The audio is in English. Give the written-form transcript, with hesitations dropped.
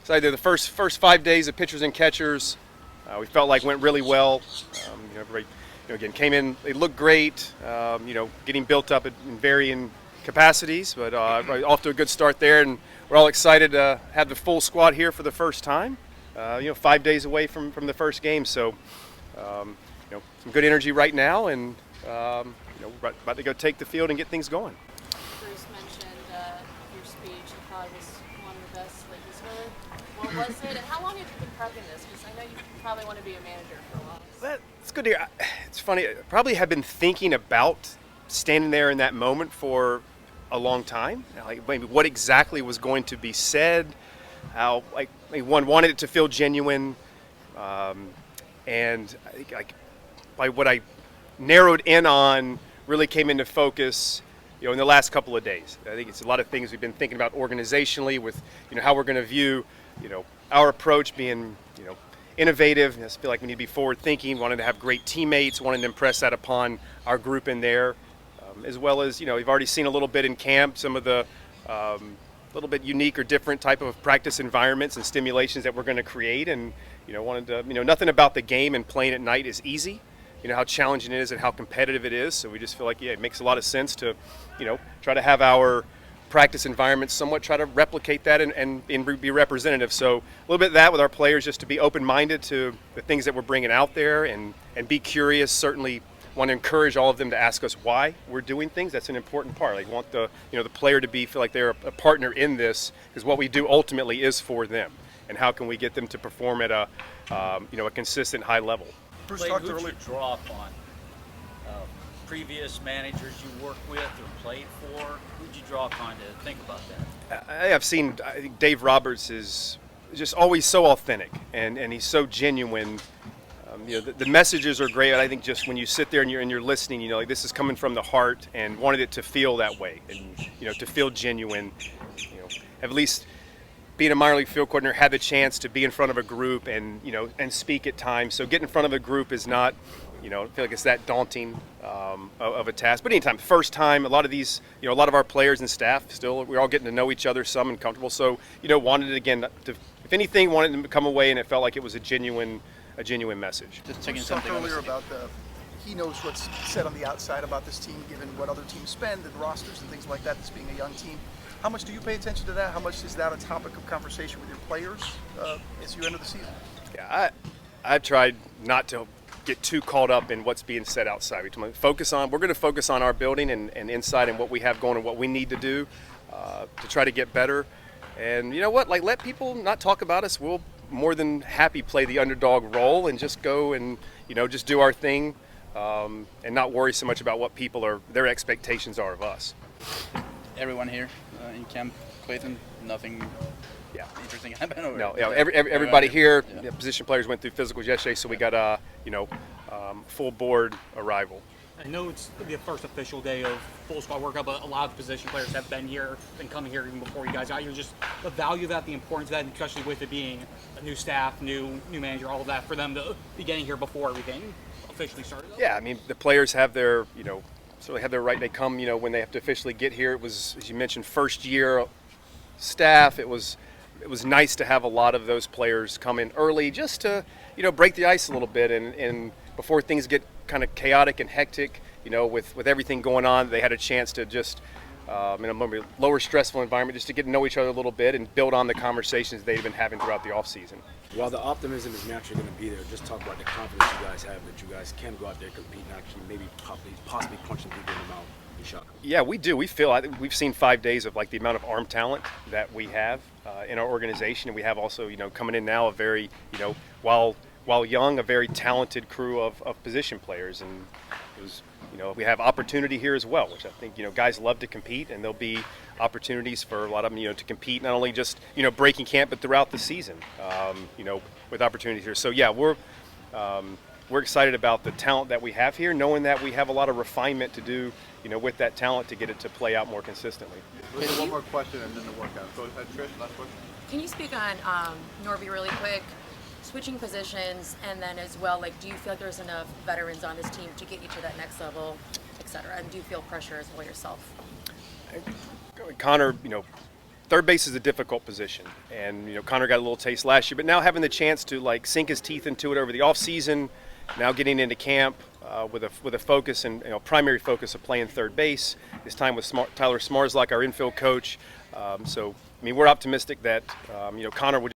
So the first 5 days of pitchers and catchers, we felt like went really well. Everybody, again, came in. They looked great. Getting built up in varying capacities, but off to a good start there, and we're all excited to have the full squad here for the first time. 5 days away from the first game, so some good energy right now, and we're about to go take the field and get things going. Bruce mentioned your speech. You thought it was one of the best that he's heard. What was it, and how long have you been prepping this? Because I know you probably want to be a manager for a while. That's good to hear. It's funny. I probably have been thinking about standing there in that moment for a long time. Like maybe what exactly was going to be said. How one wanted it to feel genuine, and I think by what I narrowed in on really came into focus, in the last couple of days. I think it's a lot of things we've been thinking about organizationally with, how we're going to view, our approach being, innovative. I just feel like we need to be forward thinking, wanting to have great teammates, wanting to impress that upon our group in there, as well as, we've already seen a little bit in camp, some of the little bit unique or different type of practice environments and stimulations that we're going to create, and wanted to nothing about the game and playing at night is easy, how challenging it is and how competitive it is, so we just feel like it makes a lot of sense to try to have our practice environments somewhat try to replicate that and be representative. So a little bit of that with our players, just to be open-minded to the things that we're bringing out there and be curious. Certainly want to encourage all of them to ask us why we're doing things. That's an important part. I want the the player to feel like they're a partner in this, because what we do ultimately is for them, and how can we get them to perform at a a consistent high level. Bruce, who'd you draw upon? Previous managers you worked with or played for? Who'd you draw upon to think about that? I think Dave Roberts is just always so authentic, and he's so genuine. The messages are great, but I think just when you sit there and you're listening, like this is coming from the heart, and wanted it to feel that way, and to feel genuine. At least being a minor league field coordinator, had the chance to be in front of a group and and speak at times. So getting in front of a group is not, I feel like it's that daunting of a task. But anytime, first time, a lot of these, a lot of our players and staff still, we're all getting to know each other some and comfortable. So wanted it again to, if anything, wanted them to come away and it felt like it was a genuine message. Just taking something earlier about he knows what's said on the outside about this team, given what other teams spend and rosters and things like that. This being a young team, how much do you pay attention to that? How much is that a topic of conversation with your players as you enter the season? Yeah, I've tried not to get too caught up in what's being said outside. We're going to focus on our building and inside and what we have going and what we need to do to try to get better. And let people not talk about us. We'll more than happy play the underdog role and just go and just do our thing, and not worry so much about what their expectations are of us. Everyone here in camp, Clayton, nothing interesting happened? No, everybody here, position players went through physicals yesterday, so we got a full board arrival. I know it's the first official day of full squad workout, but a lot of position players have been here, been coming here even before you guys got here. Just the value of that, the importance of that, especially with it being a new staff, new manager, all of that, for them to be getting here before everything officially started. Yeah, I mean, the players have their, certainly have their right. They come, when they have to officially get here. It was, as you mentioned, first year staff. It was nice to have a lot of those players come in early, just to, break the ice a little bit, and before things get kind of chaotic and hectic, with everything going on, they had a chance to just, in a lower stressful environment, just to get to know each other a little bit and build on the conversations they've been having throughout the off season. While the optimism is naturally going to be there, just talk about the confidence you guys have that you guys can go out there, compete, and actually maybe possibly punching people in the mouth. Yeah, we do. We've seen 5 days of the amount of arm talent that we have in our organization, and we have also coming in now a very while young, a very talented crew of position players, and it was we have opportunity here as well, which I think guys love to compete, and there'll be opportunities for a lot of them to compete not only just breaking camp but throughout the season, with opportunities here. So yeah, we're excited about the talent that we have here, knowing that we have a lot of refinement to do with that talent to get it to play out more consistently. One more question and then the workout. Go ahead, Trish, last question. Can you speak on Norby really quick? Switching positions, and then as well, do you feel like there's enough veterans on this team to get you to that next level, et cetera? And do you feel pressure as well yourself? Connor, third base is a difficult position, and Connor got a little taste last year, but now having the chance to like sink his teeth into it over the off season, now getting into camp with a focus and primary focus of playing third base. His time with Tyler Smarslock, our infield coach. So I mean, we're optimistic that Connor will just